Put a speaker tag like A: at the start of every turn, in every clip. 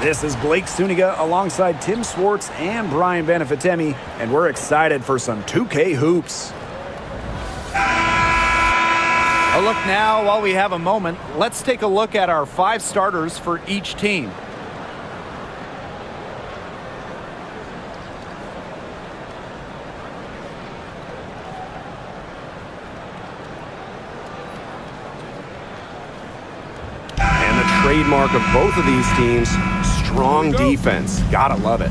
A: This is Blake Suniga alongside Tim Swartz and Brian Benefitemi, and we're excited for some 2K hoops. A look now while we have a moment. Let's take a look at our 5 starters for each team.
B: Trademark of both of these teams, strong defense. Gotta love it.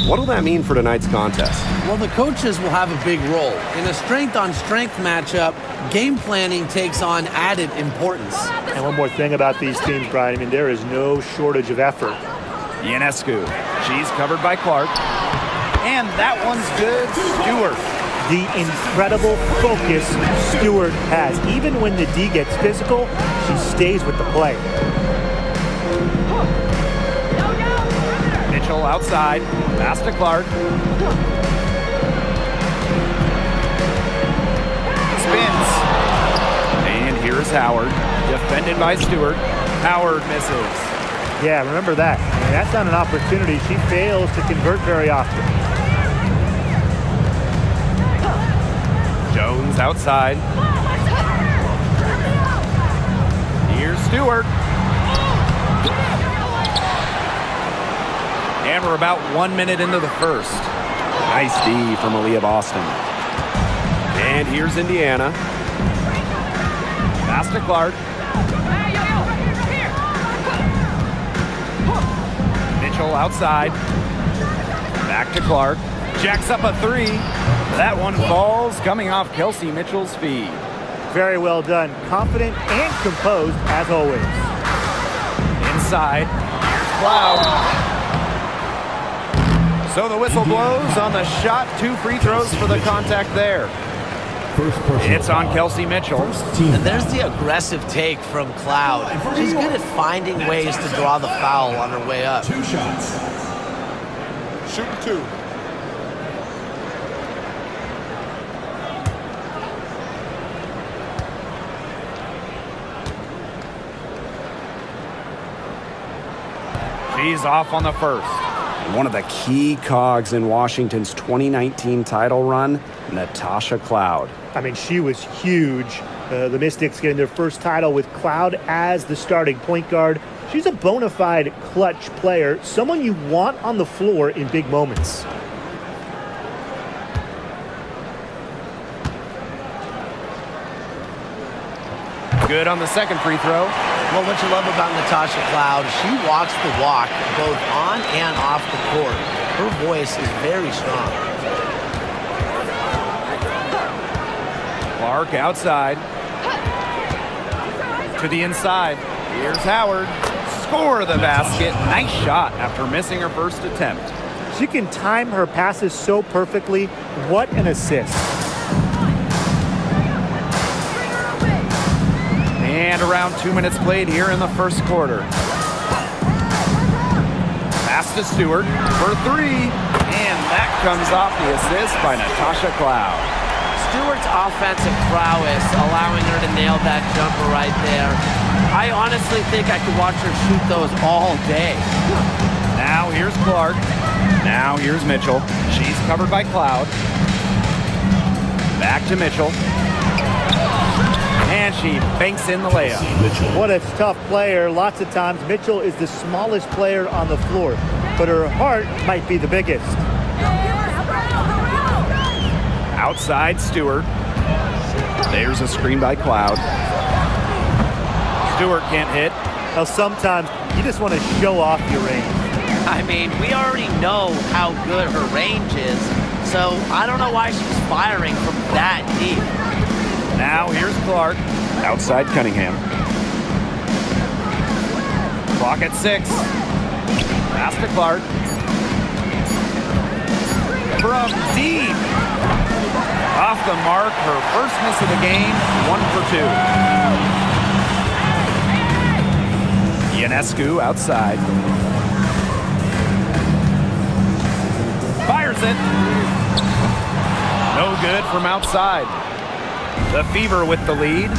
B: What'll that mean for tonight's contest?
C: Well, the coaches will have a big role. In a strength-on-strength matchup, game planning takes on added importance.
D: And one more thing about these teams, Brian, I mean, there is no shortage of effort.
A: Ionescu, she's covered by Clark. And that one's good, Stewart.
D: The incredible focus Stewart has. Even when the D gets physical, she stays with the play.
A: Mitchell outside, pass to Clark. Spins. And here's Howard, defended by Stewart. Howard misses.
D: Yeah, remember that. I mean, that's not an opportunity she fails to convert very often.
A: Jones outside. Here's Stewart. And we're about 1 minute into the first. Nice D from Aaliyah Boston.
B: And here's Indiana.
A: Pass to Clark. Mitchell outside. Back to Clark. Jacks up a 3. That one falls, coming off Kelsey Mitchell's feed.
D: Very well done. Confident and composed, as always.
A: Inside. Here's Cloud. So the whistle blows on the shot. 2 free throws for the contact there. It's on Kelsey Mitchell.
C: And there's the aggressive take from Cloud. She's good at finding ways to draw the foul on her way up.
E: 2 shots. Shoot 2.
A: She's off on the first.
B: One of the key cogs in Washington's 2019 title run, Natasha Cloud.
D: I mean, she was huge. The Mystics getting their first title with Cloud as the starting point guard. She's a bona fide clutch player, someone you want on the floor in big moments.
A: Good on the second free throw.
C: Well, what you love about Natasha Cloud, she walks the walk both on and off the court. Her voice is very strong.
A: Clark outside. To the inside. Here's Howard. Score the basket. Nice shot after missing her first attempt.
D: She can time her passes so perfectly. What an assist.
A: And around 2 minutes played here in the first quarter. Pass to Stewart for 3. And that comes off the assist by Natasha Cloud.
C: Stewart's offensive prowess allowing her to nail that jumper right there. I honestly think I could watch her shoot those all day.
A: Now here's Clark. Now here's Mitchell. She's covered by Cloud. Back to Mitchell. And she banks in the layup.
D: What a tough player. Lots of times Mitchell is the smallest player on the floor, but her heart might be the biggest.
A: Outside Stewart. There's a screen by Cloud. Stewart can't hit.
D: Now sometimes you just want to show off your range.
C: I mean, we already know how good her range is, so I don't know why she's firing from that deep.
A: Now here's Clark. Outside Cunningham. Clock at 6. Pass to Clark. From deep. Off the mark, her first miss of the game, 1 for 2. Ionescu outside. Fires it. No good from outside. The Fever with the lead.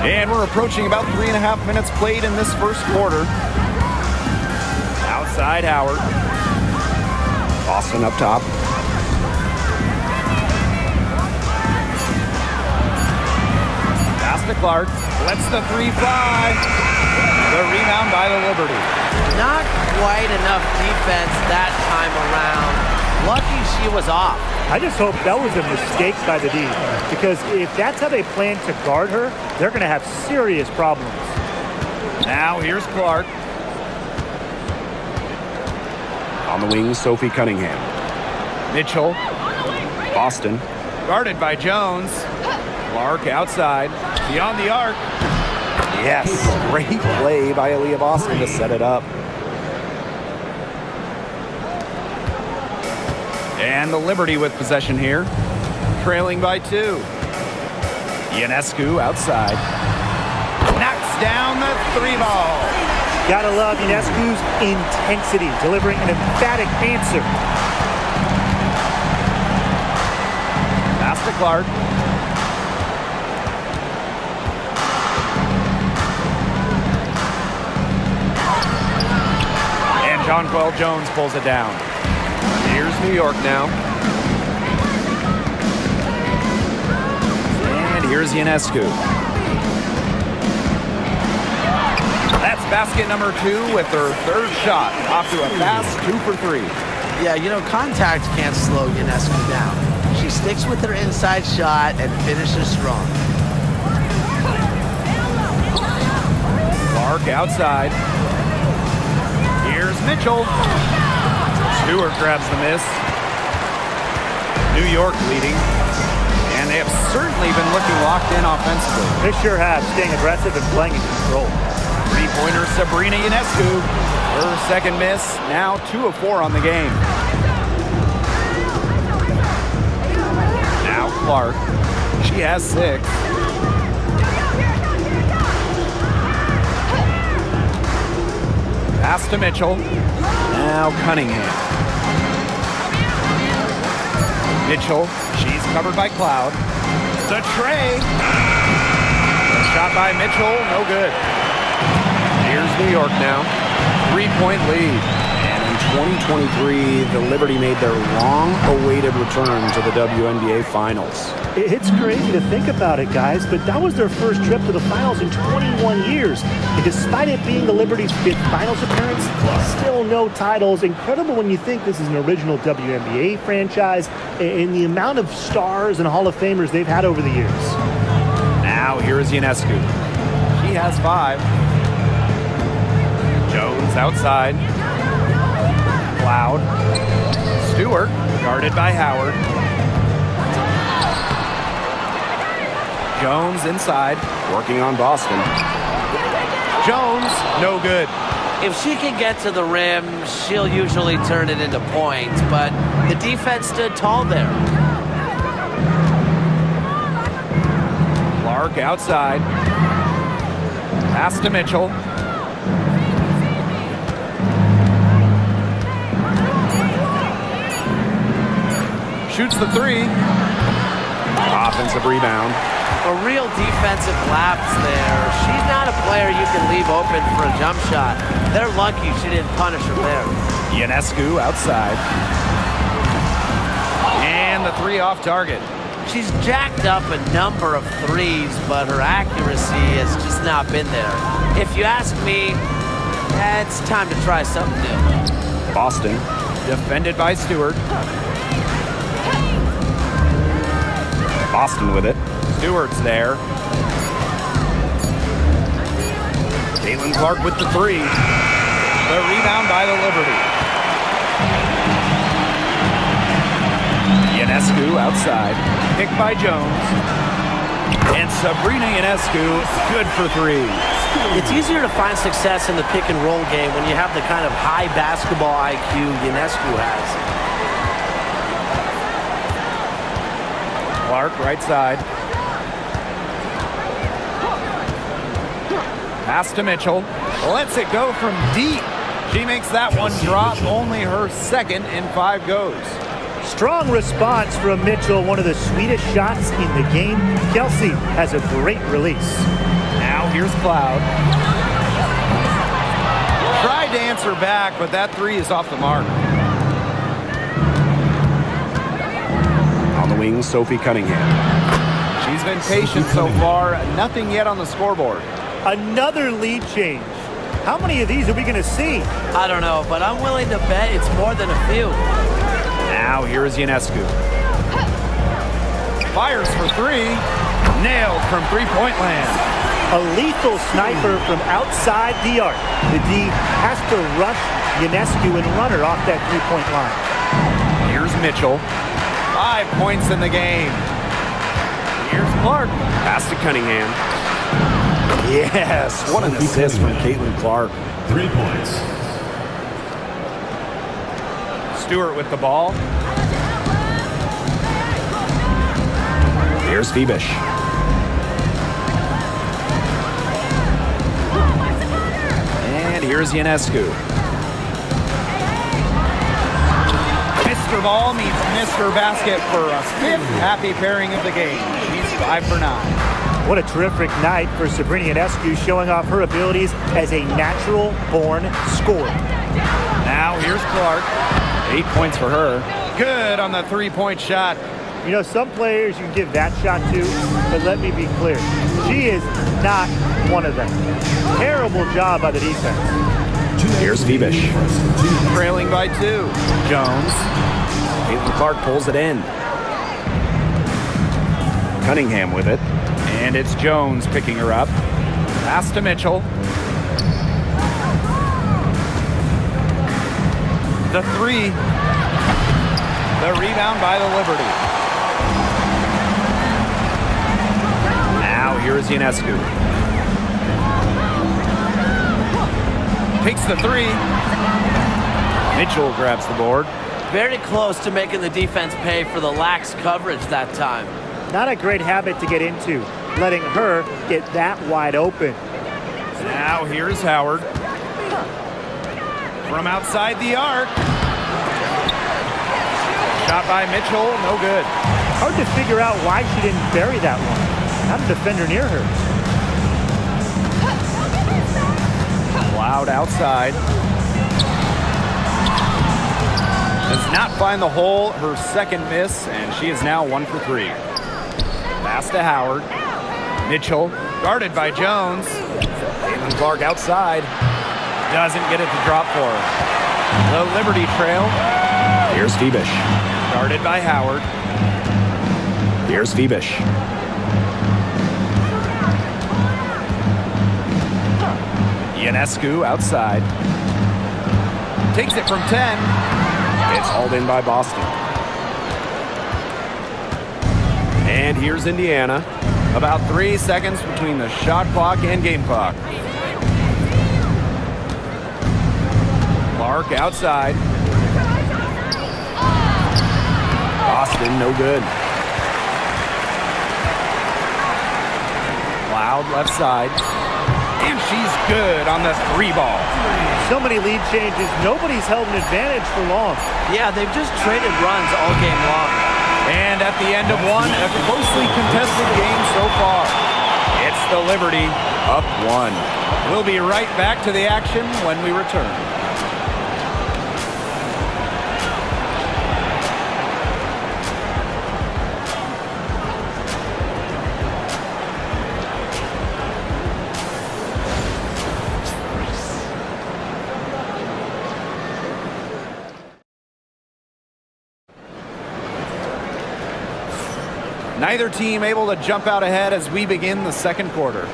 A: And we're approaching about 3.5 minutes played in this first quarter. Outside Howard.
B: Boston up top.
A: Pass to Clark. Lets the three fly. The rebound by the Liberty.
C: Not quite enough defense that time around. Lucky she was off.
D: I just hope that was a mistake by the D, because if that's how they plan to guard her, they're going to have serious problems.
A: Now here's Clark.
B: On the wing, Sophie Cunningham.
A: Mitchell.
B: Boston.
A: Guarded by Jones. Clark outside. Beyond the arc.
B: Yes, great play by Aaliyah Boston to set it up.
A: And the Liberty with possession here. Trailing by 2. Ionescu outside. Knocks down the 3-ball.
D: Gotta love Ionescu's intensity, delivering an emphatic answer.
A: Pass to Clark. And Jonquel Jones pulls it down.
B: Here's New York now.
A: And here's Ionescu. That's basket number 2 with her third shot. Off to a fast 2 for 3.
C: Yeah, you know, contact can't slow Ionescu down. She sticks with her inside shot and finishes strong.
A: Clark outside. Here's Mitchell. Stewart grabs the miss. New York leading. And they have certainly been looking locked in offensively.
D: They sure have, staying aggressive and playing in control.
A: Three-pointer Sabrina Ionescu. Her second miss, now 2 of 4 on the game. Now Clark. She has 6. Pass to Mitchell. Now Cunningham. Mitchell, she's covered by Cloud. The tray. The shot by Mitchell, no good.
B: Here's New York now.
A: 3-point lead.
B: And in 2023, the Liberty made their long-awaited return to the WNBA Finals.
D: It's crazy to think about it, guys, but that was their first trip to the finals in 21 years. And despite it being the Liberty's 5th finals appearance, still no titles. Incredible when you think this is an original WNBA franchise and the amount of stars and Hall of Famers they've had over the years.
A: Now here is Ionescu. She has 5. Jones outside. Cloud. Stewart guarded by Howard. Jones inside.
B: Working on Boston.
A: Jones, no good.
C: If she can get to the rim, she'll usually turn it into points, but the defense stood tall there.
A: Clark outside. Pass to Mitchell. Shoots the 3.
B: Offensive rebound.
C: A real defensive lapse there. She's not a player you can leave open for a jump shot. They're lucky she didn't punish her there.
A: Ionescu outside. And the 3 off target.
C: She's jacked up a number of threes, but her accuracy has just not been there. If you ask me, it's time to try something new.
B: Boston.
A: Defended by Stewart.
B: Boston with it.
A: Stewart's there. Clark with the 3. The rebound by the Liberty. Ionescu outside. Picked by Jones. And Sabrina Ionescu, good for 3.
C: It's easier to find success in the pick and roll game when you have the kind of high basketball IQ Ionescu has.
A: Clark right side. Pass to Mitchell. Lets it go from deep. She makes that one drop. Only her second in 5 goes.
D: Strong response from Mitchell, one of the sweetest shots in the game. Kelsey has a great release.
A: here's Cloud. Tried to answer back, but that three is off the mark.
B: On the wing, Sophie Cunningham.
A: She's been patient so far. Nothing yet on the scoreboard.
D: Another lead change. How many of these are we going to see?
C: I don't know, but I'm willing to bet it's more than a few.
A: Now here's Ionescu. Fires for three. Nailed from three-point land.
D: A lethal sniper from outside the arc. The D has to rush Ionescu and run her off that three-point line.
A: Here's Mitchell. 5 points in the game. Here's Clark.
B: Pass to Cunningham. Yes, what an assist from Caitlin-Clark.
F: 3 points.
A: Stewart with the ball.
B: Here's Phoebish.
A: And here's Ionescu. Mr. Ball meets Mr. Basket for a fifth happy pairing of the game. She's 5 for 9.
D: What a terrific night for Sabrina Ionescu, showing off her abilities as a natural-born scorer.
A: Now here's Clark. 8 points for her. Good on the three-point shot.
D: You know, some players you can give that shot to, but let me be clear. She is not one of them. Terrible job by the defense.
B: Here's Phoebish.
A: Trailing by 2. Jones.
B: Caitlin-Clark pulls it in. Cunningham with it.
A: And it's Jones picking her up. Pass to Mitchell. The three. The rebound by the Liberty. Now here's Ionescu. Takes the three. Mitchell grabs the board.
C: Very close to making the defense pay for the lax coverage that time.
D: Not a great habit to get into, letting her get that wide open.
A: Now here's Howard. From outside the arc. Shot by Mitchell, no good.
D: Hard to figure out why she didn't bury that one. Not a defender near her.
A: Cloud outside. Does not find the hole, her second miss, and she is now 1 for 3. Pass to Howard. Mitchell, guarded by Jones. Caitlin-Clark outside. Doesn't get it to drop for her. The Liberty trail.
B: Here's Phoebish.
A: Guarded by Howard.
B: Here's Phoebish.
A: Ionescu outside. Takes it from 10.
B: It's hauled in by Boston. And here's Indiana.
A: About 3 seconds between the shot clock and game clock. Clark outside.
B: Boston, no good.
A: Cloud left side. And she's good on the 3 ball.
D: So many lead changes. Nobody's held an advantage for long.
C: Yeah, they've just traded runs all game long.
A: And at the end of one, a closely contested game so far. It's the Liberty up 1. We'll be right back to the action when we return. Neither team able to jump out ahead as we begin the second quarter.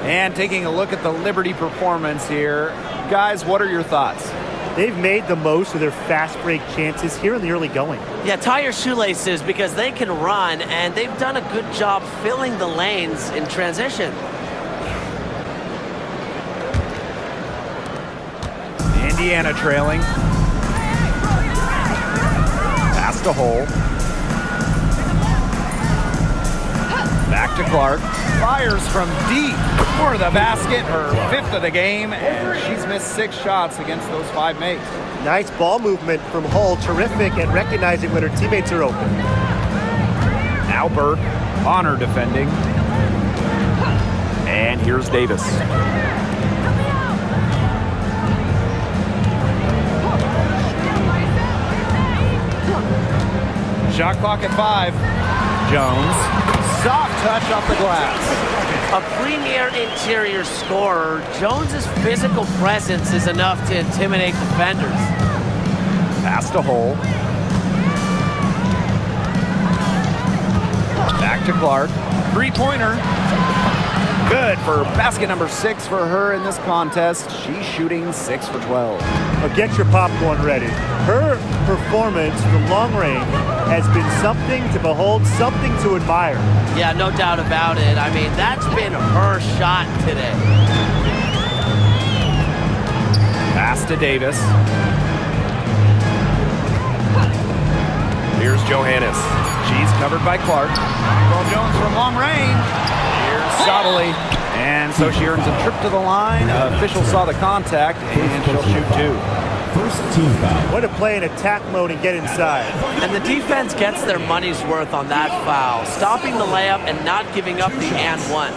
A: And taking a look at the Liberty performance here, guys, what are your thoughts?
D: They've made the most of their fast break chances here in the early going.
C: Yeah, tie your shoelaces because they can run, and they've done a good job filling the lanes in transition.
A: Indiana trailing. Pass to Hole. Back to Clark. Fires from deep for the basket, her 5th of the game, and she's missed 6 shots against those 5 mates.
D: Nice ball movement from Hull. Terrific at recognizing when her teammates are open.
A: Now Burke on her defending.
B: And here's Davis.
A: Shot clock at 5. Jones, soft touch off the glass.
C: A premier interior scorer, Jones's physical presence is enough to intimidate defenders.
A: Pass to Hole. Back to Clark. Three-pointer. Good for basket number 6 for her in this contest. She's shooting 6 for 12.
D: Well, get your popcorn ready. Her performance from long range has been something to behold, something to admire.
C: Yeah, no doubt about it. I mean, that's been her shot today.
A: Pass to Davis. Here's Johannes. She's covered by Clark. Well, Jones from long range. Here's Sottile. And so she earns a trip to the line. Official saw the contact, and she'll shoot 2.
F: First team foul.
D: Way to play in attack mode and get inside.
C: And the defense gets their money's worth on that foul, stopping the layup and not giving up the and one.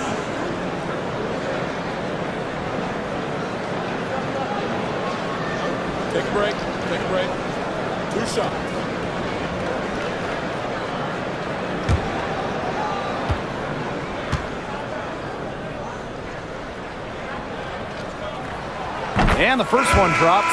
E: Take a break. Take a break. 2 shots.
A: And the first one drops.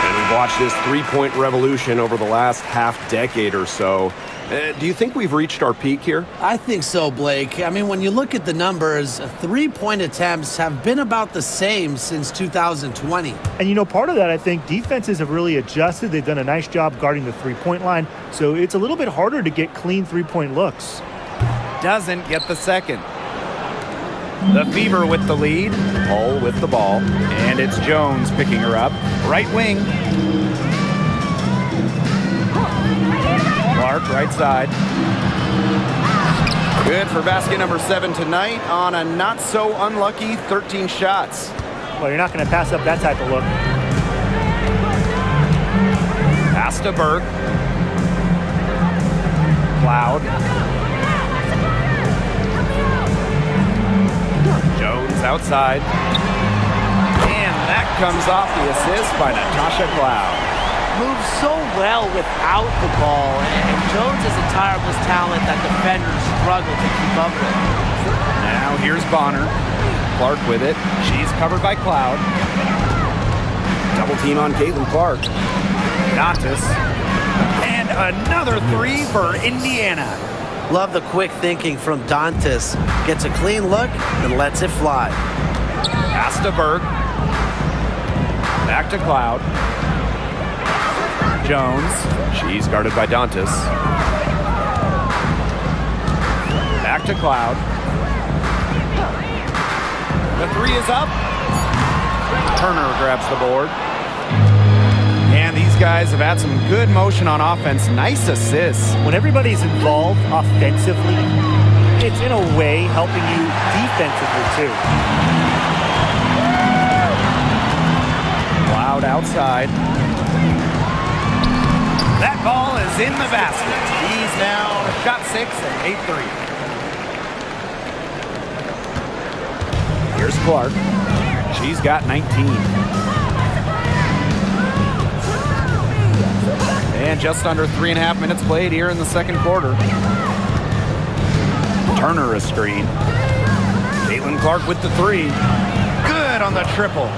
B: And we've watched this three-point revolution over the last half-decade or so. Do you think we've reached our peak here?
C: I think so, Blake. I mean, when you look at the numbers, 3-point attempts have been about the same since 2020.
D: And you know, part of that, I think, defenses have really adjusted. They've done a nice job guarding the three-point line, so it's a little bit harder to get clean three-point looks.
A: Doesn't get the second. The Fever with the lead. Hull with the ball. And it's Jones picking her up. Right wing. Clark, right side. Good for basket number 7 tonight on a not-so-unlucky 13 shots.
D: Well, you're not going to pass up that type of look.
A: Pass to Burke. Cloud. Jones outside. And that comes off the assist by Natasha Cloud.
C: Moves so well without the ball, and Jones is a tireless talent that defenders struggle to keep up with.
A: Now here's Bonner. Clark with it. She's covered by Cloud.
B: Double team on Clark.
A: Dantas. And another 3 for Indiana.
C: Love the quick thinking from Dantas. Gets a clean look and lets it fly.
A: Pass to Burke. Back to Cloud. Jones.
B: She's guarded by Dantas.
A: Back to Cloud. The 3 is up. Turner grabs the board. And these guys have had some good motion on offense. Nice assists.
D: When everybody's involved offensively, it's in a way helping you defensively too.
A: Cloud outside. That ball is in the basket. He's now shot 6 and 8 3. Here's Clark. She's got 19. And just under 3.5 minutes played here in the second quarter. Turner a screen. Clark with the 3. Good on the triple.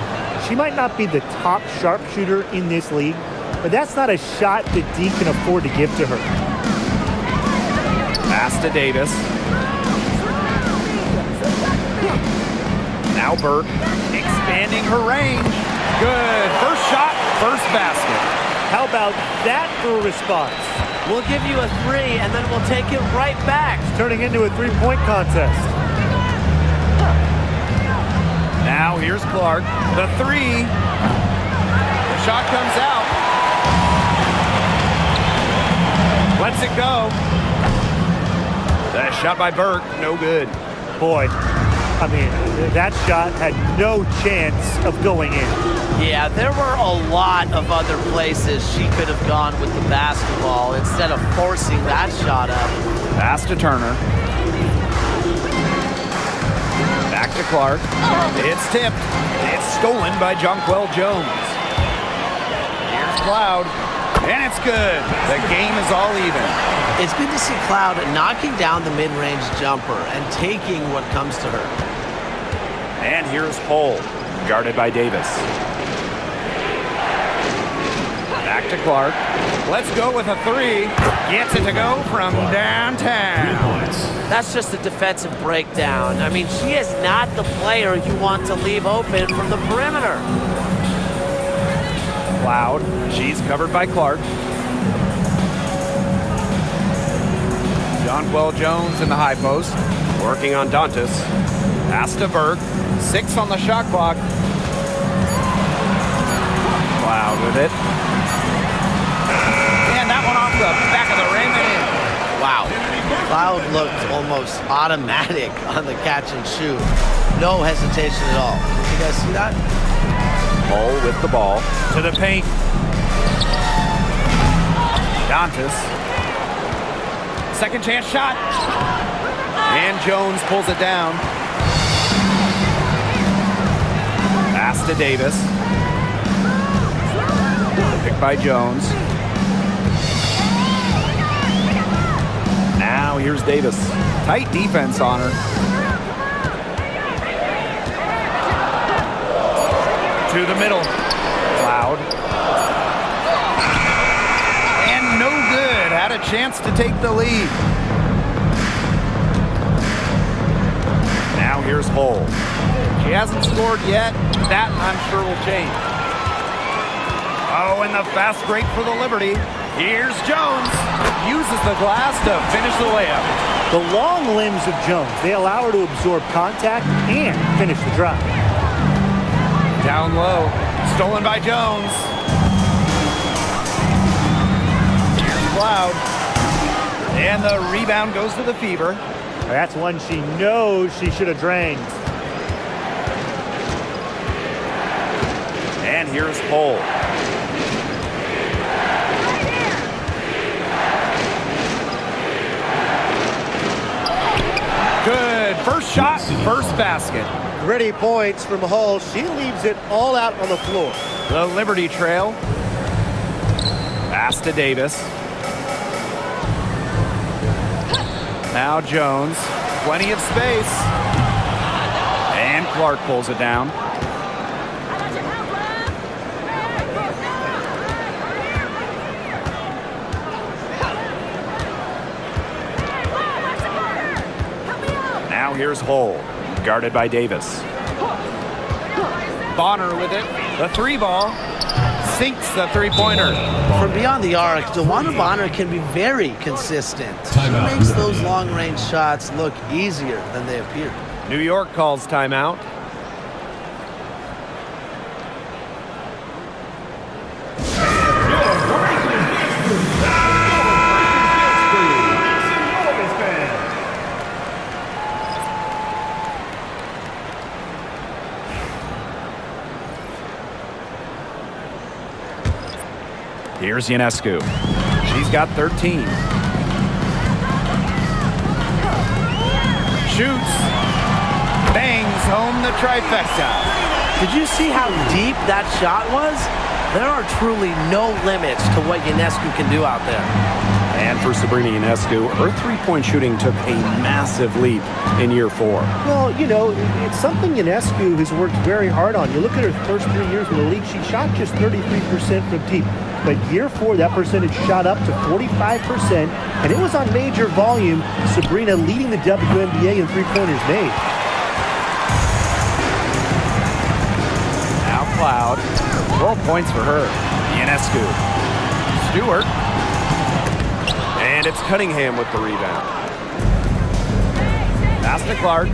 D: She might not be the top sharpshooter in this league, but that's not a shot that D can afford to give to her.
A: Pass to Davis. Now Burke expanding her range. Good. First shot, first basket.
D: How about that for a response?
C: We'll give you a 3, and then we'll take it right back.
D: It's turning into a three-point contest.
A: Now here's Clark. The 3. The shot comes out. Lets it go. That shot by Burke, no good.
D: Boy, I mean, that shot had no chance of going in.
C: Yeah, there were a lot of other places she could have gone with the basketball instead of forcing that shot up.
A: Pass to Turner. Back Back to Clark. It's tipped. It's stolen by Jonquel Jones. Here's Cloud. And it's good. The game is all even.
C: It's good to see Cloud knocking down the mid-range jumper and taking what comes to her.
B: And here's Hull, guarded by Davis.
A: Back to Clark. Let's go with a three. Gets it to go from downtown.
C: That's just a defensive breakdown. I mean, she is not the player you want to leave open from the perimeter.
A: Cloud. She's covered by Clark. Jonquel Jones in the high post.
B: Working on Dantas.
A: Pass to Burke. 6 on the shot clock. Cloud with it. And that one off the back of the rim and in.
C: Wow. Cloud looked almost automatic on the catch and shoot. No hesitation at all. You guys see that?
B: Hull with the ball.
A: To the paint. Dantas. Second chance shot. And Jones pulls it down. Pass to Davis. Picked by Jones. Now here's Davis. Tight defense on her. To the middle. Cloud. And no good. Had a chance to take the lead. Now here's Hull. She hasn't scored yet. That, I'm sure, will change. Oh, and the fast break for the Liberty. Here's Jones. Uses the glass to finish the layup.
D: The long limbs of Jones, they allow her to absorb contact and finish the drive.
A: Down low. Stolen by Jones. Here's Cloud. And the rebound goes to the Fever.
D: That's one she knows she should have drained.
B: And here's Hull.
A: Good. First shot, first basket.
D: Gritty points from Hull. She leaves it all out on the floor.
A: The Liberty trail. Pass to Davis. Now Jones. Plenty of space. And Clark pulls it down.
B: Now here's Hull, guarded by Davis.
A: Bonner with it. The three ball. Sinks the three-pointer.
C: From beyond the arc, DeWanna Bonner can be very consistent. She
F: Timeout.
C: makes those long-range shots look easier than they appear.
B: New York calls timeout.
A: Here's Ionescu. She's got 13. Shoots. Bangs home the trifecta.
C: Did you see how deep that shot was? There are truly no limits to what Ionescu can do out there.
B: And for Sabrina Ionescu, her three-point shooting took a massive leap in year 4.
D: Well, you know, it's something Ionescu has worked very hard on. You look at her first 3 years in the league, she shot just 33% from deep. But year 4, that percentage shot up to 45%, and it was on major volume. Sabrina leading the WNBA in three-pointers made.
A: Now Cloud. 12 points for her. Ionescu. Stewart.
B: And it's Cunningham with the rebound.
A: Pass to Clark.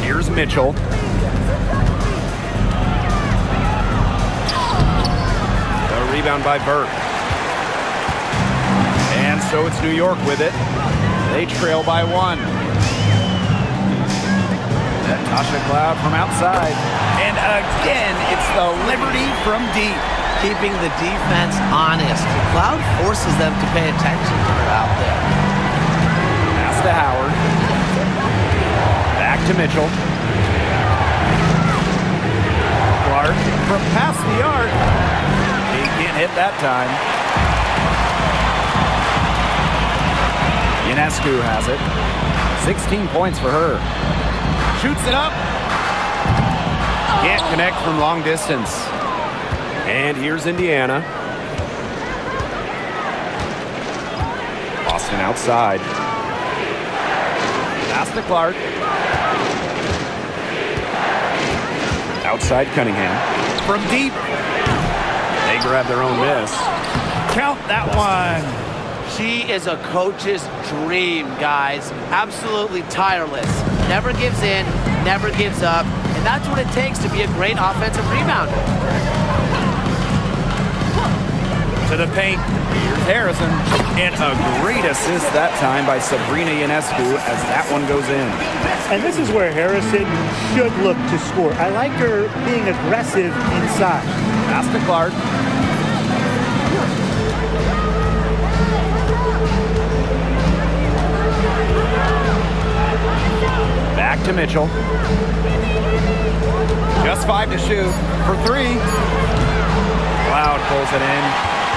A: Here's Mitchell.
B: The rebound by Burke.
A: And so it's New York with it. They trail by 1. Tasha Cloud from outside. And again, it's the Liberty from deep.
C: Keeping the defense honest. Cloud forces them to pay attention to her out there.
A: to Howard. Back to Mitchell. Clark from past the arc. He can't hit that time. Ionescu has it. 16 points for her. Shoots it up. Can't connect from long distance.
B: And here's Indiana. Boston outside.
A: Pass to Clark.
B: Outside Cunningham.
A: From deep.
B: They grab their own miss.
A: Count that one.
C: She is a coach's dream, guys. Absolutely tireless. Never gives in, never gives up. And that's what it takes to be a great offensive rebounder.
A: To the paint. Here's Harrison. And a great assist that time by Sabrina Ionescu as that one goes in.
D: And this is where Harrison should look to score. I like her being aggressive inside.
A: Pass to Clark. Back to Mitchell. Just 5 to shoot for 3. Cloud pulls it in.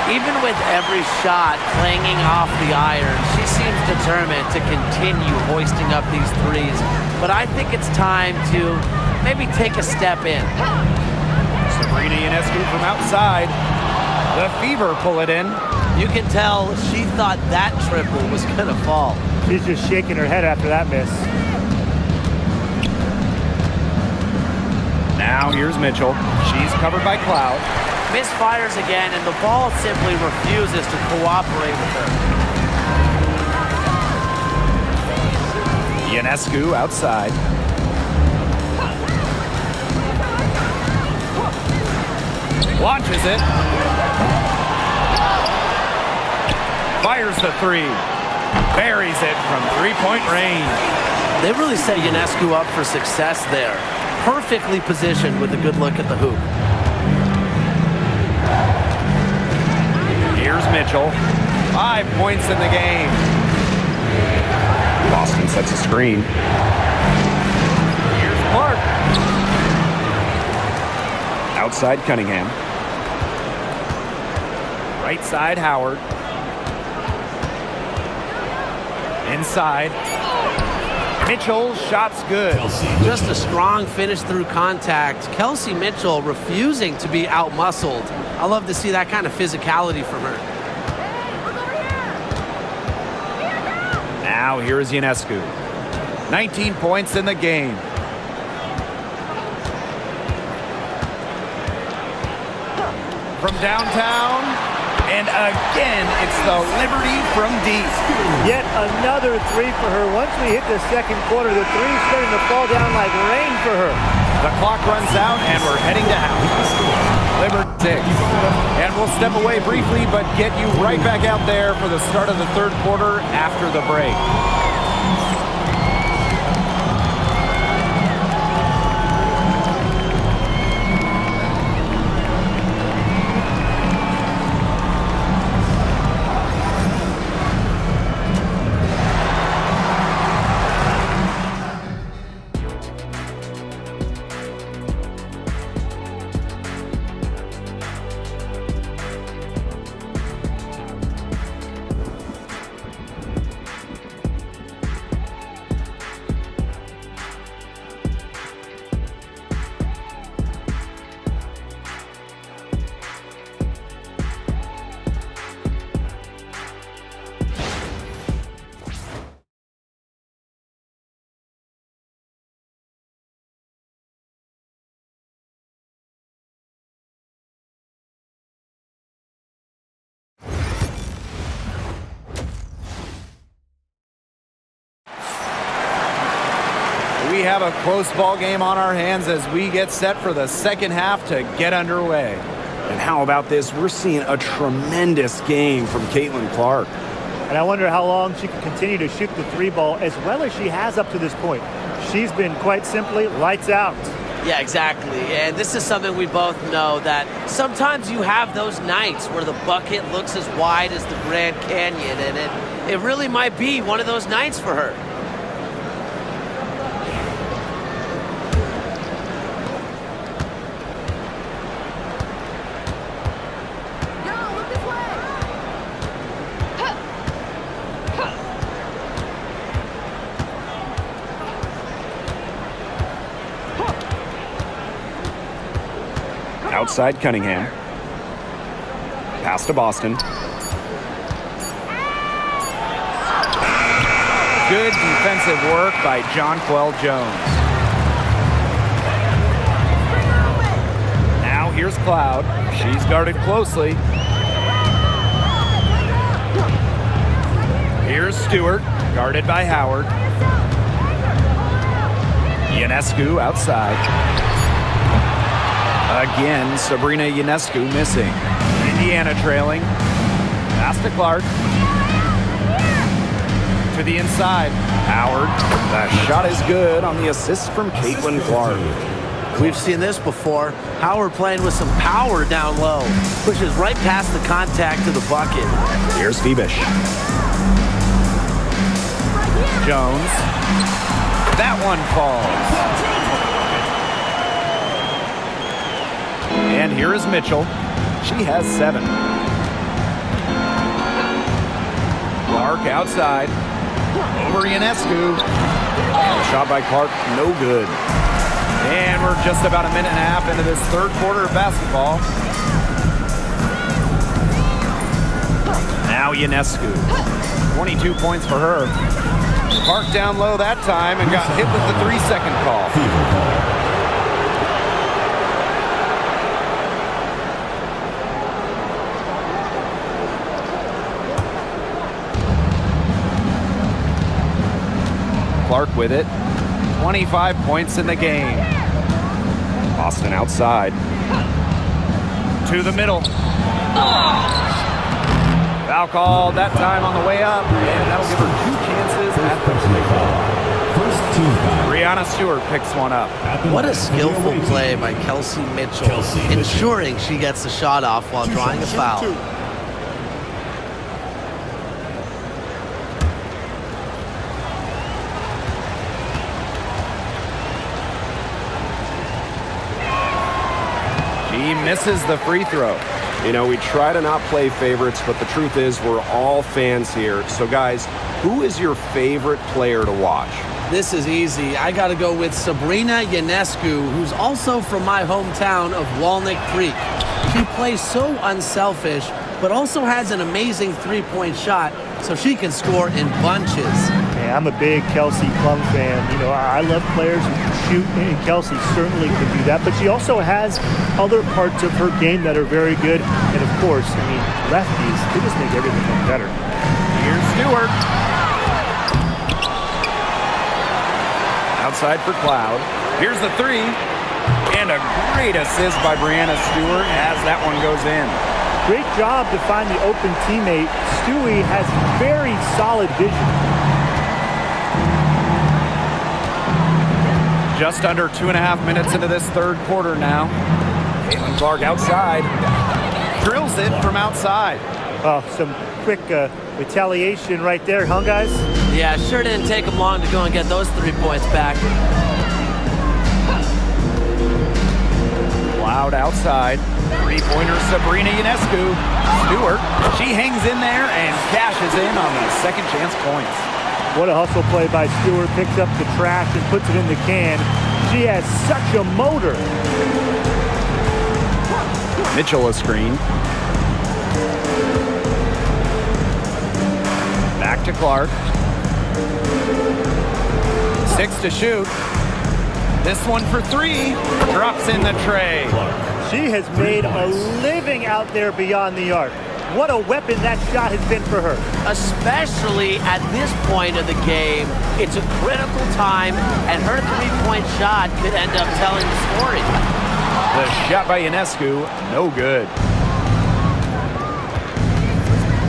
C: Even with every shot clanging off the iron, she seems determined to continue hoisting up these threes. But I think it's time to maybe take a step in.
A: Sabrina Ionescu from outside. The Fever pull it in.
C: You can tell she thought that triple was going to fall.
D: She's just shaking her head after that miss.
A: Now here's Mitchell. She's covered by Cloud.
C: Misfires again, and the ball simply refuses to cooperate with her.
A: Ionescu outside. Launches it. Fires the 3. Buries it from 3-point range.
C: They really set Ionescu up for success there. Perfectly positioned with a good look at the hoop.
A: Here's Mitchell. 5 points in the game.
B: Boston sets a screen.
A: Here's Clark.
B: Outside Cunningham.
A: Right side Howard. Inside. Mitchell, shot's good.
C: Just a strong finish through contact. Kelsey Mitchell refusing to be outmuscled. I love to see that kind of physicality from her.
A: Now here's Ionescu. 19 points in the game. From downtown, and again, it's the Liberty from deep.
D: Yet another 3 for her. Once we hit the second quarter, the 3's starting to fall down like rain for her.
A: The clock runs out, and we're heading to half. Liberty 6. And we'll step away briefly, but get you right back out there for the start of the third quarter after the break. We have a close ball game on our hands as we get set for the second half to get underway.
B: And how about this? We're seeing a tremendous game from Caitlin-Clark.
D: And I wonder how long she can continue to shoot the 3 ball as well as she has up to this point. She's been quite simply lights out.
C: Yeah, exactly. And this is something we both know, that sometimes you have those nights where the bucket looks as wide as the Grand Canyon, and it really might be one of those nights for her.
A: Outside Cunningham. Pass to Boston. Good defensive work by Jonquel Jones. Now here's Cloud. She's guarded closely. Here's Stewart, guarded by Howard. Ionescu outside. Again, Sabrina Ionescu missing. Indiana trailing. Pass to Clark. To the inside. Howard. That shot is good on the assist from Caitlin Clark.
C: We've seen this before. Howard playing with some power down low. Pushes right past the contact to the bucket.
A: Here's Phoebish. Jones. That one falls. And here is Mitchell. She has 7. Clark outside. Over Ionescu. Shot by Clark, no good. And we're just about a minute and a half into this third quarter of basketball. Now Ionescu. 22 points for her. Clark down low that time and got hit with the 3-second call. Clark with it. 25 points in the game. Boston outside. To the middle. Foul called that time on the way up. And that'll give her 2 chances at the free throw.
F: First team foul.
A: Brianna Stewart picks one up.
C: What a skillful play by Kelsey Mitchell, ensuring she gets the shot off while drawing a foul.
A: He misses the free throw.
B: You know, we try to not play favorites, but the truth is we're all fans here. So, guys, who is your favorite player to watch?
C: This is easy. I got to go with Sabrina Ionescu, who's also from my hometown of Walnut Creek. She plays so unselfish, but also has an amazing three-point shot, so she can score in bunches.
D: Yeah, I'm a big Kelsey Plum fan. You know, I love players who can shoot, and Kelsey certainly can do that. But she also has other parts of her game that are very good. And, of course, I mean, lefties, they just make everything look better.
A: Here's Stewart. Outside for Cloud. Here's the 3. And a great assist by Brianna Stewart as that one goes in.
D: Great job to find the open teammate. Stewie has very solid vision.
A: Just under 2.5 minutes into this third quarter now. Caitlin Clark outside. Drills it from outside.
D: Oh, some quick retaliation right there, huh, guys?
C: Yeah, sure didn't take them long to go and get those 3 points back.
A: Loud outside. Three-pointer Sabrina Ionescu. Stewart, she hangs in there and cashes in on the second chance points.
D: What a hustle play by Stewart. Picks up the trash and puts it in the can. She has such a motor.
A: Mitchell a screen. Back to Clark. 6 to shoot. This one for 3. Drops in the tray.
D: She has made a living out there beyond the arc. What a weapon that shot has been for her.
C: Especially at this point of the game, it's a critical time, and her three-point shot could end up telling the story.
A: The shot by Ionescu, no good.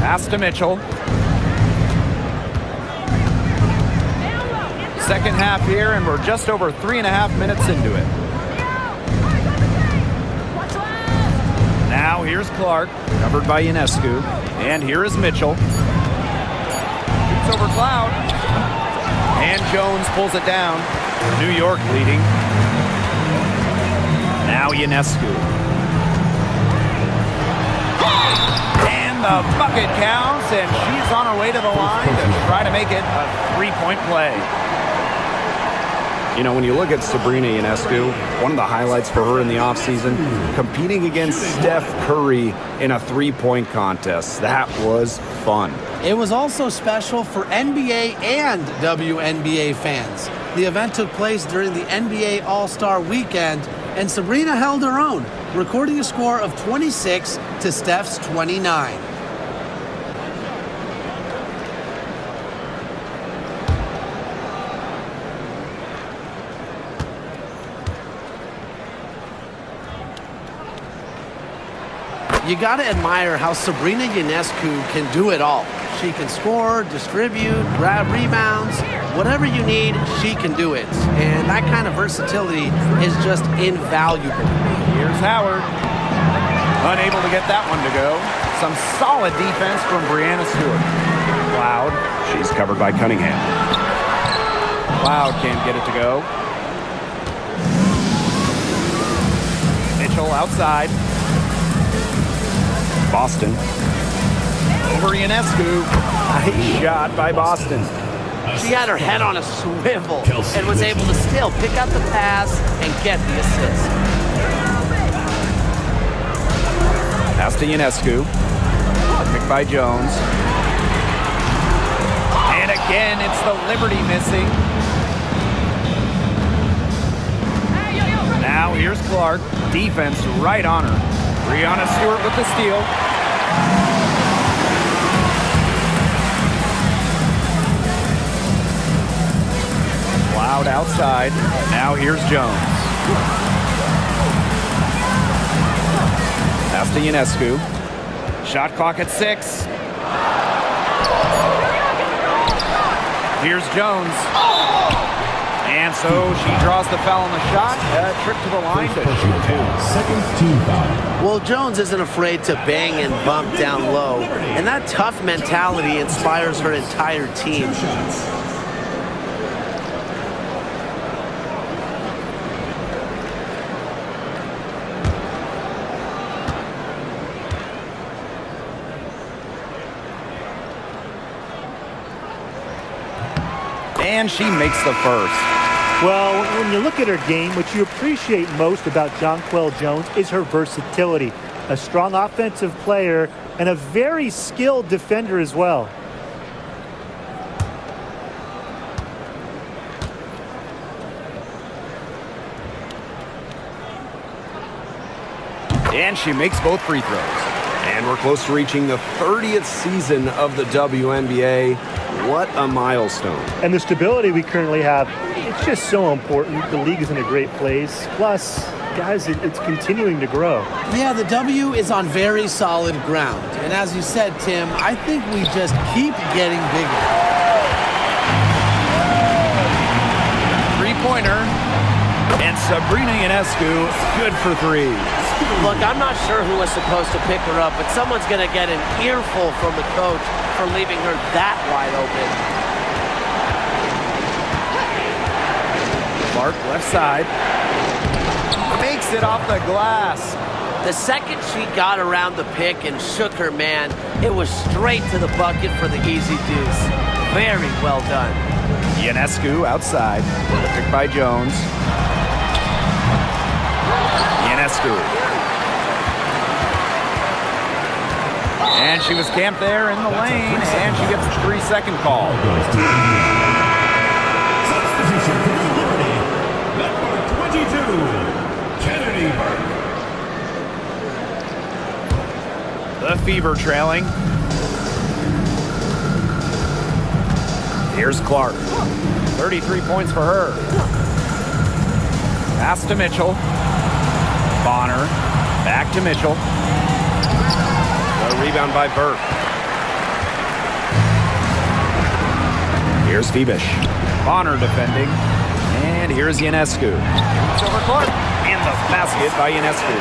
A: Pass to Mitchell. Second half here, and we're just over 3.5 minutes into it. Now here's Clark, covered by Ionescu. And here is Mitchell. over Cloud. And Jones pulls it down. New York leading. Now Ionescu. And the bucket counts, and she's on her way to the line to try to make it a three-point play.
B: You know, when you look at Sabrina Ionescu, one of the highlights for her in the offseason, competing against Steph Curry in a three-point contest. That was fun.
C: It was also special for NBA and WNBA fans. The event took place during the NBA All-Star Weekend, and Sabrina held her own, recording a score of 26 to Steph's 29. You gotta admire how Sabrina Ionescu can do it all. She can score, distribute, grab rebounds, whatever you need, she can do it. And that kind of versatility is just invaluable.
A: Here's Howard. Unable to get that one to go. Some solid defense from Breanna Stewart. Cloud.
B: She's covered by Cunningham.
A: Cloud can't get it to go. Mitchell outside.
B: Boston.
A: Over Ionescu.
B: Nice shot by Boston.
C: She had her head on a swivel and was able to still pick up the pass and get the assist.
A: Pass to Ionescu. Picked by Jones. And again, it's the Liberty missing. Now here's Clark. Defense right on her. Breanna Stewart with the steal. Cloud outside. Now here's Jones. Pass to Ionescu. Shot clock at 6. Here's Jones. And so she draws the foul on the shot. A trip to the line to shoot 2.
F: Second team foul.
C: Well, Jones isn't afraid to bang and bump down low, and that tough mentality inspires her entire team.
A: And she makes the first.
D: Well, when you look at her game, what you appreciate most about Jonquel Jones is her versatility. A strong offensive player and a very skilled defender as well.
A: And she makes both free throws.
B: And we're close to reaching the 30th season of the WNBA. What a milestone.
D: And the stability we currently have, it's just so important. The league is in a great place. Plus, guys, it's continuing to grow.
C: Yeah, the W is on very solid ground. And as you said, Tim, I think we just keep getting bigger.
A: Three-pointer. And Sabrina Ionescu, good for 3.
C: Look, I'm not sure who was supposed to pick her up, but someone's going to get an earful from the coach for leaving her that wide open.
A: Clark left side. Makes it off the glass.
C: The second she got around the pick and shook her man, it was straight to the bucket for the easy deuce. Very well done.
A: Ionescu outside. Picked by Jones. Ionescu. And she was camped there in the lane, and she gets a 3-second call.
F: Substitution for the Liberty, number 22, Kennedy Burke.
A: The Fever trailing. Here's Clark. 33 points for her. Pass to Mitchell. Bonner. Back to Mitchell.
B: A rebound by Burke. Here's Febish.
A: Bonner defending. And here's Ionescu. It's over Clark. And
B: And the basket by Ionescu.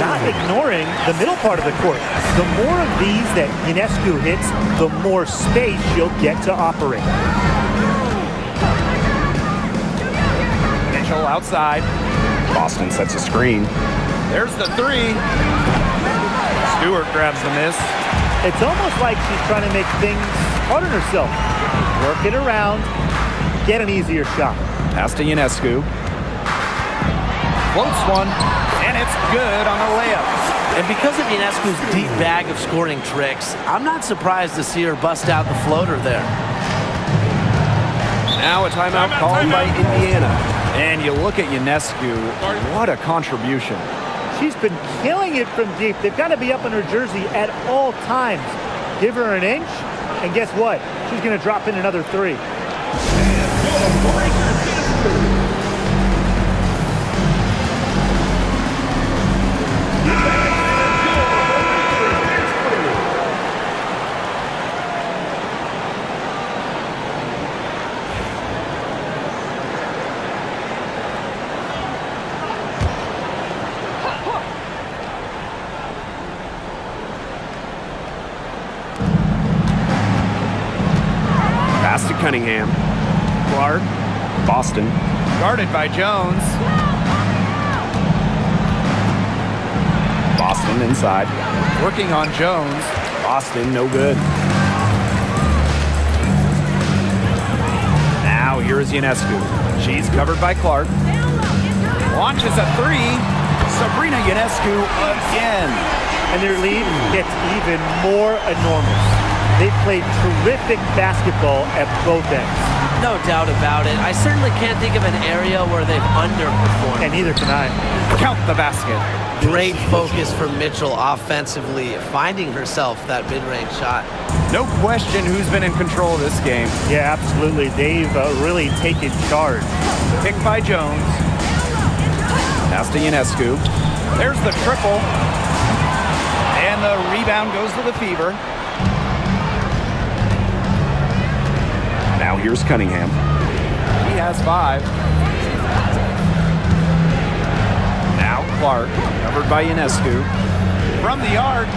D: Not ignoring the middle part of the court. The more of these that Ionescu hits, the more space she'll get to operate.
A: Mitchell outside.
B: Boston sets a screen.
A: There's the three. Stewart grabs the miss.
D: It's almost like she's trying to make things hard on herself. Work it around, get an easier shot.
B: Pass to Ionescu.
A: Floats one, and it's good on the layup.
C: And because of Ionescu's deep bag of scoring tricks, I'm not surprised to see her bust out the floater there.
B: Now a timeout called by Indiana.
A: And you look at Ionescu, what a contribution.
D: She's been killing it from deep. They've got to be up in her jersey at all times. Give her an inch, and guess what? She's going to drop in another three.
B: Pass to Cunningham.
A: Clark,
B: Boston.
A: guarded by Jones.
B: Boston inside.
A: Working on Jones.
B: Boston, no good. Now here is Ionescu.
A: She's covered by Clark. Launches a three. Sabrina Ionescu again.
D: And their lead gets even more enormous. They've played terrific basketball at both ends.
C: No doubt about it. I certainly can't think of an area where they've underperformed.
D: And neither can I.
A: Count the basket.
C: Great focus from Mitchell offensively, finding herself that mid-range shot.
A: No question who's been in control of this game.
D: Yeah, absolutely. They've really taken charge.
A: Picked by Jones.
B: Pass to Ionescu.
A: There's the triple. And the rebound goes to the Fever.
B: Now here's Cunningham.
A: He has 5.
B: Now Clark, covered by Ionescu.
A: From the arc.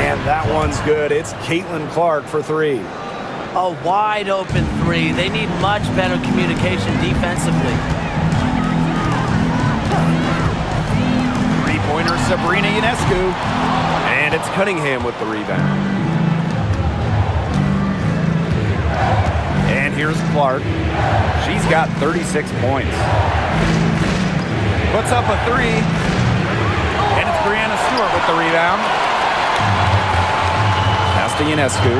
B: And that one's good. It's Caitlin Clark for 3.
C: A wide open three. They need much better communication defensively.
A: Three-pointer Sabrina Ionescu.
B: And it's Cunningham with the rebound.
A: And here's Clark. She's got 36 points. Puts up a three. And it's Brianna Stewart with the rebound.
B: Pass to Ionescu.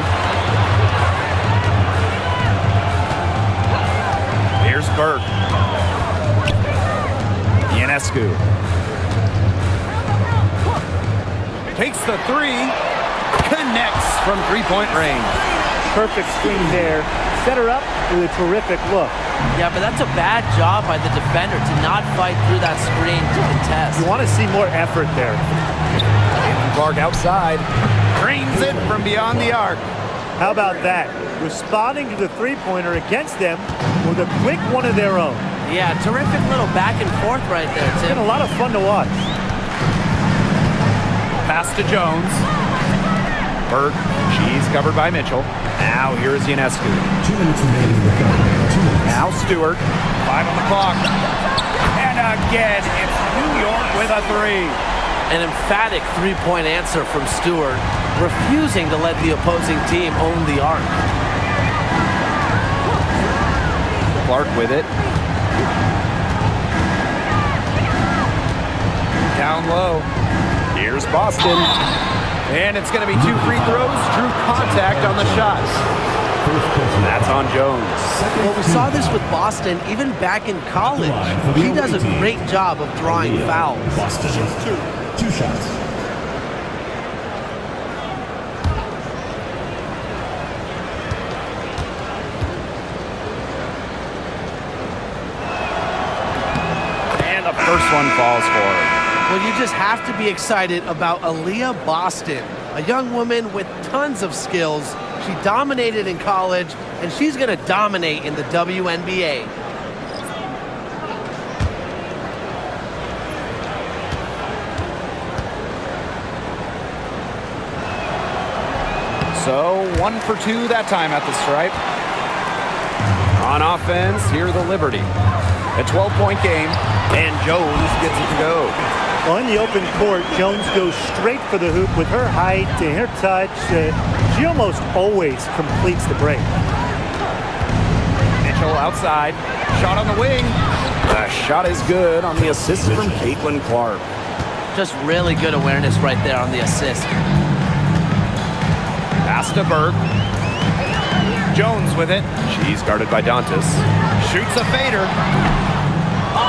A: Here's Burke.
B: Ionescu.
A: Takes the three. Connects from three-point range.
D: Perfect screen there. Set her up with a terrific look.
C: Yeah, but that's a bad job by the defender to not fight through that screen to contest.
D: You want to see more effort there.
A: Caitlin Clark outside. Drains it from beyond the arc.
D: How about that? Responding to the three-pointer against them with a quick one of their own.
C: Yeah, terrific little back and forth right there,
D: It's
C: Tim.
D: been a lot of fun to watch.
A: Pass to Jones. Burke. She's covered by Mitchell. Now here's Ionescu.
F: 2 minutes remaining in the game. 2 minutes.
A: Now Stewart. 5 on the clock. And again, it's New York with a three.
C: An emphatic three-point answer from Stewart, refusing to let the opposing team own the arc.
A: Clark with it. Down low.
B: Here's Boston.
A: And it's going to be 2 free throws. Drew contact on the shot.
B: That's on Jones.
C: Well, we saw this with Boston even back in college. She does a great job of drawing fouls.
F: Boston, 2 shots.
A: And the first one falls for her.
C: Well, you just have to be excited about Aaliyah Boston, a young woman with tons of skills. She dominated in college, and she's going to dominate in the WNBA.
A: So 1 for 2 that time at the stripe. On offense, here the Liberty. A 12-point game, and Jones gets it to go.
D: Well, in the open court, Jones goes straight for the hoop with her height and her touch. She almost always completes the break.
A: Mitchell outside. Shot on the wing.
B: The shot is good on the assist from CaitlinClark.
C: Just really good awareness right there on the assist.
A: Pass to Burke. Jones with it. She's guarded by Dantas. Shoots a fader.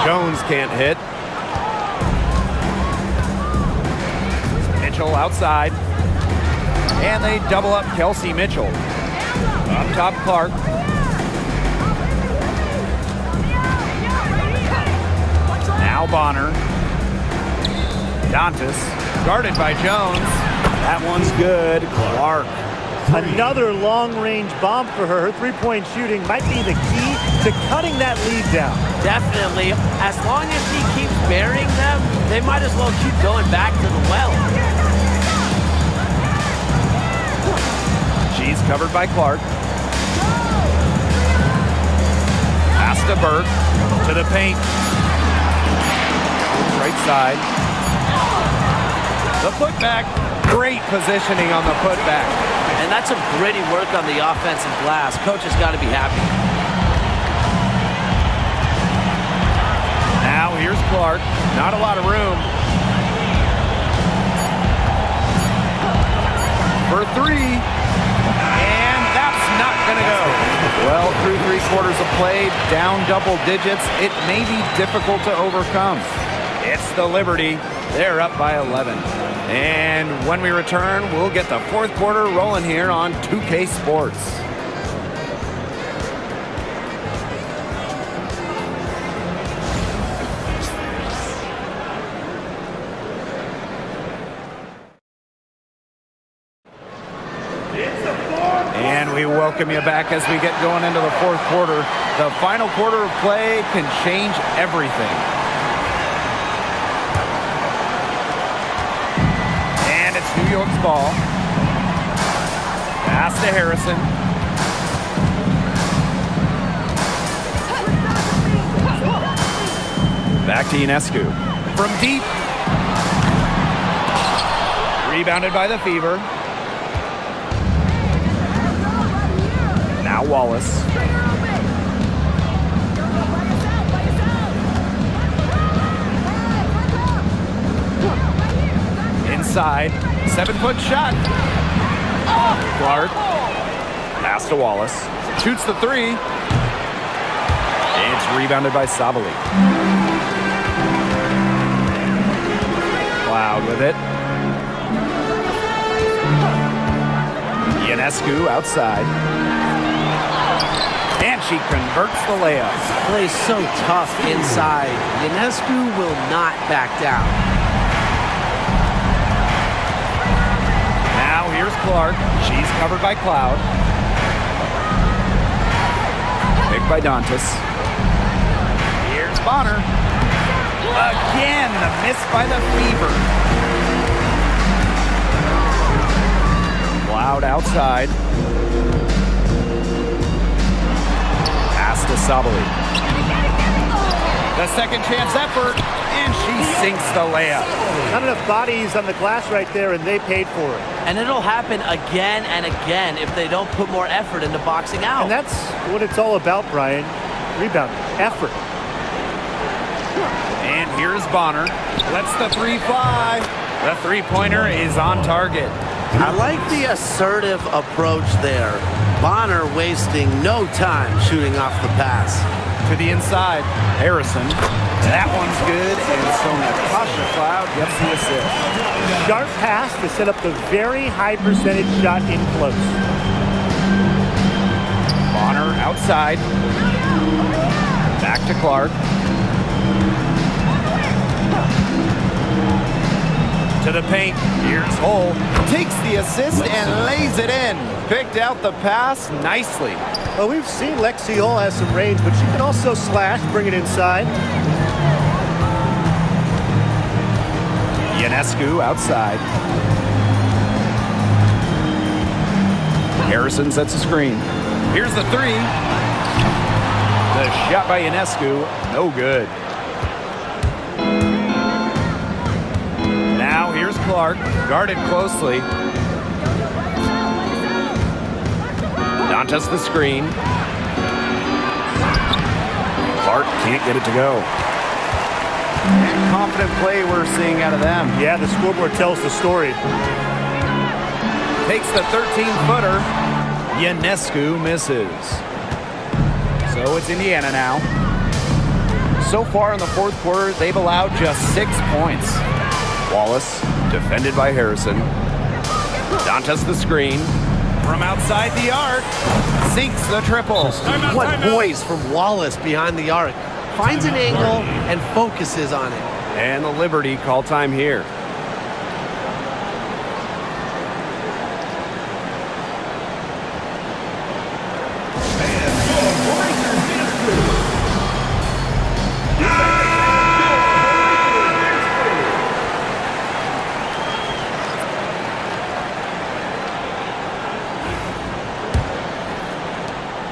A: Jones can't hit. Mitchell outside. And they double up Kelsey Mitchell. Up top, Clark. Now Bonner. Dantas, guarded by Jones.
B: That one's good. Clark.
D: Another long-range bomb for her. Her three-point shooting might be the key to cutting that lead down.
C: Definitely. As long as he keeps burying them, they might as well keep going back to the well.
A: She's covered by Clark. Pass to Burke. To the paint. Right side. The putback. Great positioning on the putback.
C: And that's some gritty work on the offensive glass. Coach has got to be happy.
A: Now here's Clark. Not a lot of room. For three. And that's not going to go. Well, through 3/4 of play, down double digits. It may be difficult to overcome. It's the Liberty. They're up by 11. And when we return, we'll get the fourth quarter rolling here on 2K Sports. And we welcome you back as we get going into the fourth quarter. The final quarter of play can change everything. And it's New York's ball. Pass to Harrison. Back to Ionescu. From deep. Rebounded by the Fever. Now Wallace. Inside. 7-foot shot. Clark. Pass to Wallace. Shoots the three. It's rebounded by Sabali. Cloud with it. Ionescu outside. And she converts the layup.
C: Plays so tough inside. Ionescu will not back down.
A: Now here's Clark. She's covered by Cloud. Picked by Dantas. Here's Bonner. Again, the miss by the Fever. Cloud outside. Pass to Sabali. The second chance effort, and she sinks the layup.
D: Not enough bodies on the glass right there, and they paid for it.
C: And it'll happen again and again if they don't put more effort into boxing out.
D: And that's what it's all about, Brian. Rebound, effort.
A: And here's Bonner. Lets the three fly. The three-pointer is on target.
C: I like the assertive approach there. Bonner wasting no time shooting off the pass.
A: To the inside, Harrison. That one's good, and so Natasha Cloud gets the assist.
D: Sharp pass to set up the very high percentage shot in close.
A: Bonner outside. Back to Clark. To the paint. Here's Hull. Takes the assist and lays it in. Picked out the pass nicely.
D: Well, we've seen Lexi Hull has some range, but she can also slash, bring it inside.
A: Ionescu outside.
B: Harrison sets a screen.
A: Here's the three. The shot by Ionescu, no good. Now here's Clark, guarded closely.
B: Dantas the screen. Clark can't get it to go.
A: And confident play we're seeing out of them.
D: Yeah, the scoreboard tells the story.
A: Takes the 13-footer. Ionescu misses. So it's Indiana now. So far in the fourth quarter, they've allowed just 6 points.
B: Wallace, defended by Harrison. Dantas the screen.
A: From outside the arc, sinks the triple.
C: What poise from Wallace behind the arc. Finds an angle and focuses on it.
B: And the Liberty call time here.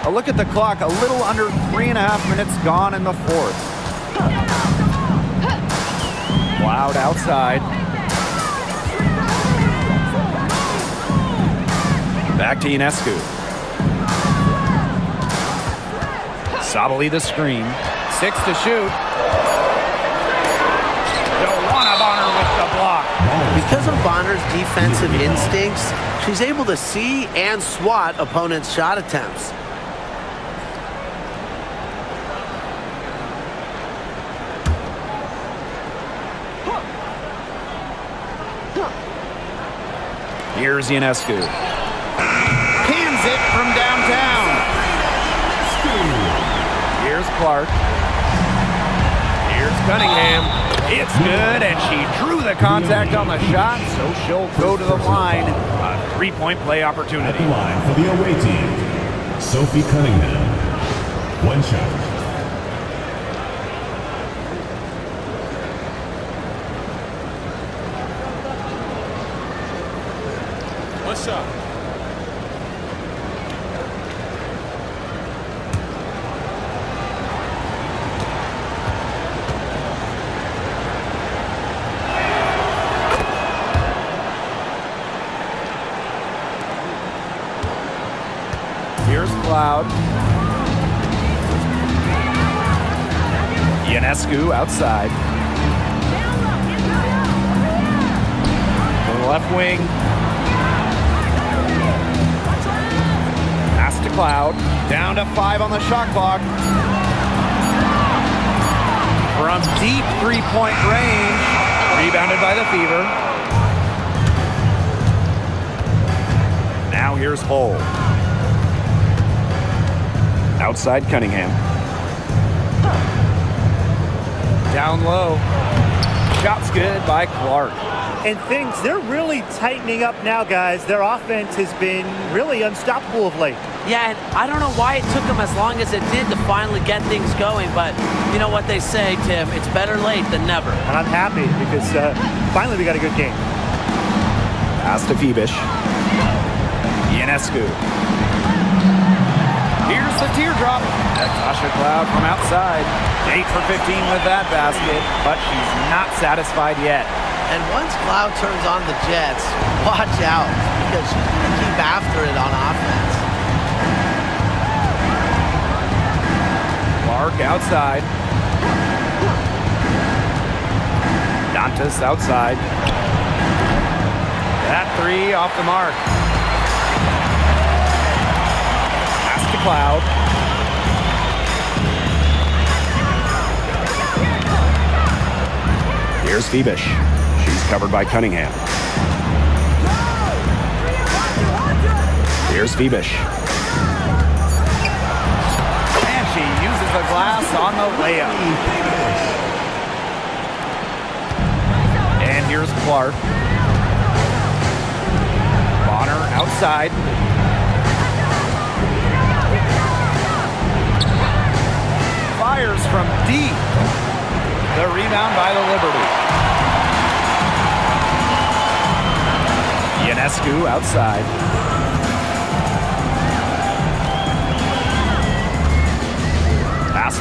A: A look at the clock, a little under 3.5 minutes gone in the fourth. Loud outside.
B: Back to Ionescu. Sabali the screen.
A: 6 to shoot. Joanna Bonner with the block.
C: Because of Bonner's defensive instincts, she's able to see and swat opponents' shot attempts.
B: Here's Ionescu.
A: Pins it from downtown. Here's Clark. Here's Cunningham. It's good, and she drew the contact on the shot, so she'll go to the line. A 3-point play opportunity.
F: At the line for the away team, Sophie Cunningham. 1 shot.
E: One shot.
A: Here's Cloud.
B: Ionescu outside.
A: To the left wing. Pass to Cloud. Down to 5 on the shot clock. From deep 3-point range. Rebounded by the Fever.
B: Now here's Hull. Outside Cunningham.
A: Down low. Shot's good by Clark.
D: And they're really tightening up now, guys. Their offense has been really unstoppable of late.
C: Yeah, and I don't know why it took them as long as it did to finally get things going, but you know what they say, Tim, it's better late than never.
D: And I'm happy because finally we got a good game.
B: Pass to Phoebish. Ionescu.
A: Here's the teardrop. Natasha Cloud from outside. 8 for 15 with that basket, but she's not satisfied yet.
C: And once Cloud turns on the Jets, watch out, because she's going to keep after it on offense.
A: Clark outside.
B: Dantas outside.
A: That 3 off the mark. Pass to Cloud.
B: Here's Phoebish. She's covered by Cunningham. Here's Phoebish.
A: And she uses the glass on the layup. And here's Clark. Bonner outside. Fires from deep. The rebound by the Liberty.
B: Ionescu outside.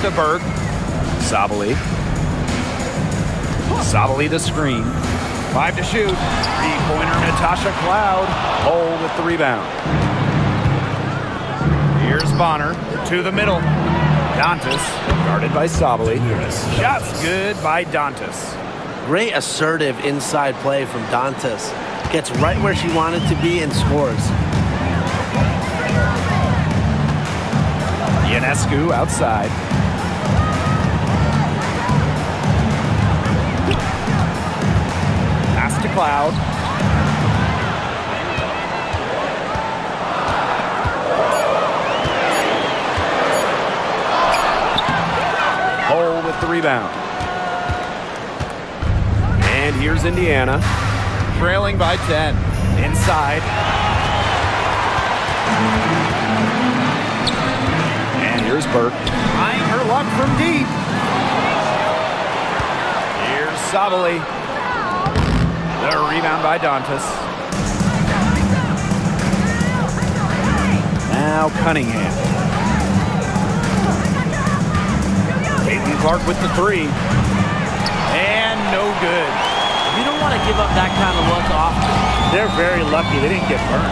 A: to Burke.
B: Sabali. Sabali the screen.
A: 5 to shoot. Three-pointer Natasha Cloud.
B: Hole with the rebound.
A: Here's Bonner to the middle. Dantas.
B: Guarded by Sabali.
A: Shots good by Dantas.
C: Great assertive inside play from Dantas. Gets right where she wanted to be and scores.
B: Ionescu outside.
A: Pass to Cloud.
B: Hole with the rebound. And here's Indiana.
A: Trailing by 10. Inside.
B: And here's Burke.
A: Trying her luck from deep. Here's Sabali. The rebound by Dantas.
B: Now Cunningham. Caitlin-Clark with the three.
A: And no good.
C: You don't want to give up that kind of look often.
D: They're very lucky they didn't get burned.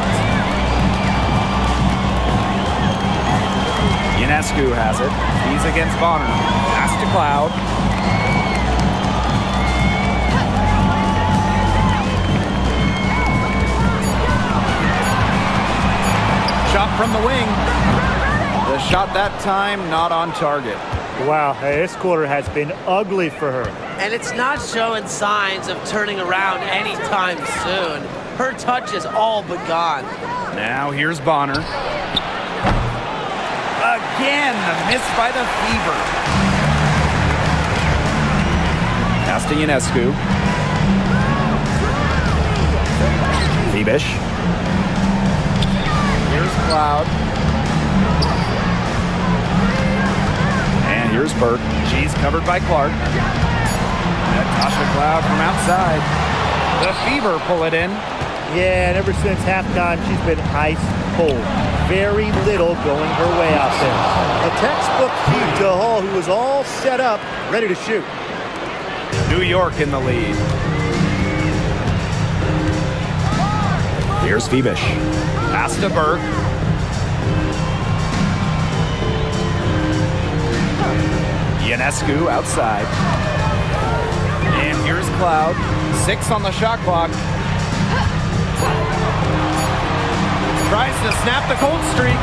B: Ionescu has it.
A: He's against Bonner. Pass to Cloud. Shot from the wing. The shot that time not on target.
D: Wow, this quarter has been ugly for her.
C: And it's not showing signs of turning around anytime soon. Her touch is all but gone.
A: Now here's Bonner. Again, the miss by the Fever.
B: Pass to Ionescu. Fibish.
A: Here's Cloud.
B: And here's Burke.
A: She's covered by Clark. Natasha Cloud from outside. The Fever pull it in.
D: Yeah, and ever since halftime, she's been ice cold. Very little going her way out there. A textbook feed to Hall, who was all set up, ready to shoot.
A: New York in the lead.
B: Here's Fibish.
A: Pass to Burke.
B: Ionescu outside.
A: And here's Cloud. 6 on the shot clock. Tries to snap the cold streak.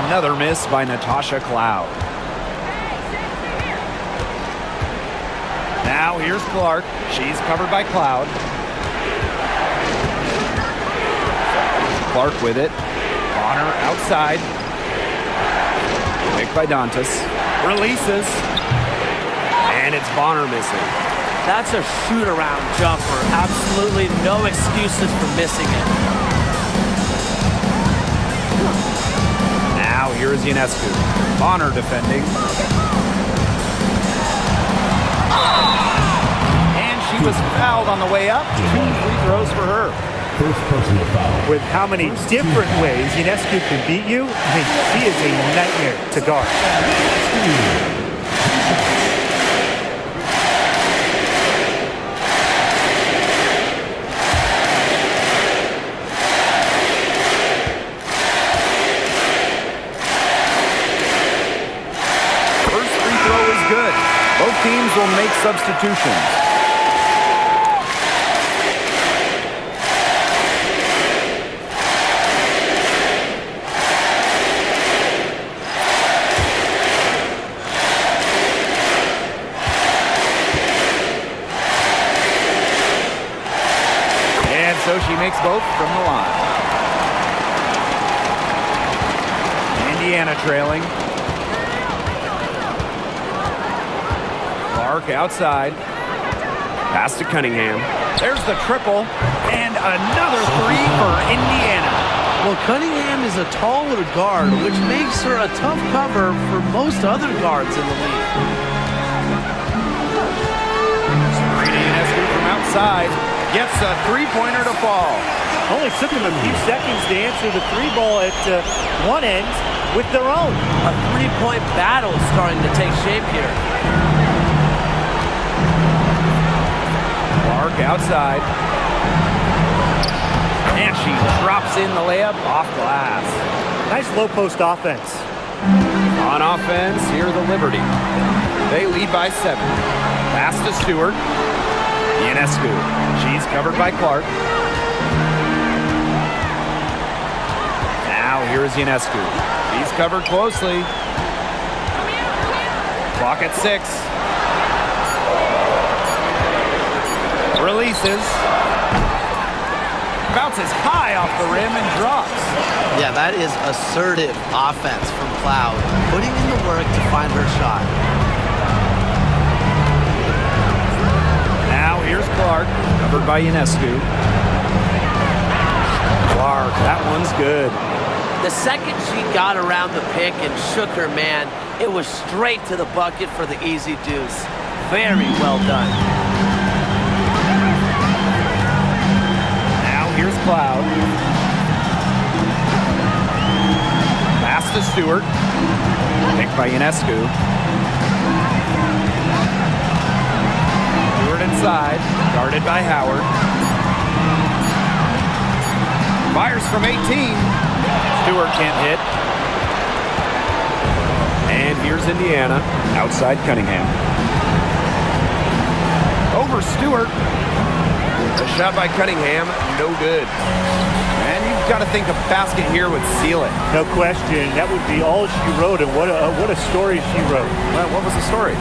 B: Another miss by Natasha Cloud.
A: Now here's Clark. She's covered by Cloud.
B: Clark with it.
A: Bonner outside.
B: Picked by Dantas.
A: Releases.
B: And it's Bonner missing.
C: That's a shoot-around jumper. Absolutely no excuses for missing it.
B: Now here's Ionescu.
A: Bonner defending. And she was fouled on the way up. 2 free throws for her.
F: First personal foul.
D: With how many different ways Ionescu can beat you, I mean, she is a nightmare to guard.
B: First free throw is good. Both teams will make substitutions.
A: So she makes both from the line. Indiana trailing. Clark outside.
B: Pass to Cunningham.
A: There's the triple. And another 3 for Indiana.
C: Well, Cunningham is a taller guard, which makes her a tough cover for most other guards in the league.
A: Sabrina Ionescu from outside. Gets a three-pointer to fall.
D: Only took him a few seconds to answer the three ball at one end. with their own.
C: A three-point battle starting to take shape here.
A: Clark outside. And she drops in the layup off glass.
D: Nice low post offense.
A: On offense, here the Liberty. They lead by 7. Pass to Stewart. Ionescu. She's covered by Clark. Now here's Ionescu. He's covered closely. Clock at 6. Releases. Bounces high off the rim and drops.
C: Yeah, that is assertive offense from Cloud, putting in the work to find her shot.
A: Now here's Clark, covered by Ionescu. Clark, that one's good.
C: The second she got around the pick and shook her man, it was straight to the bucket for the easy deuce. Very well done.
A: Now here's Cloud. Pass to Stewart. Picked by Ionescu. Stewart inside, guarded by Howard. Fires from 18. Stewart can't hit.
B: And here's Indiana, outside Cunningham.
A: Over Stewart. A shot by Cunningham, no good. And you've got to think a basket here would seal it.
D: No question. That would be all she wrote, and what a story she wrote.
A: Well, what was the story?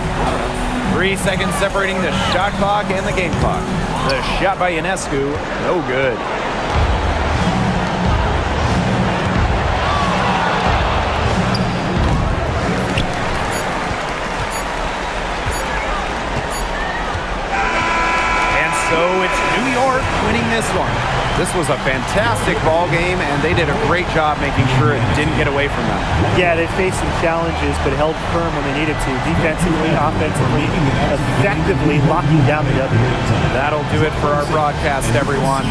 A: 3 seconds separating the shot clock and the game clock. The shot by Ionescu, no good. So it's New York winning this one. This was a fantastic ball game, and they did a great job making sure it didn't get away from them.
D: Yeah, they faced some challenges, but held firm when they needed to. Defensively, offensively, effectively locking down the W.
A: That'll do it for our broadcast, everyone.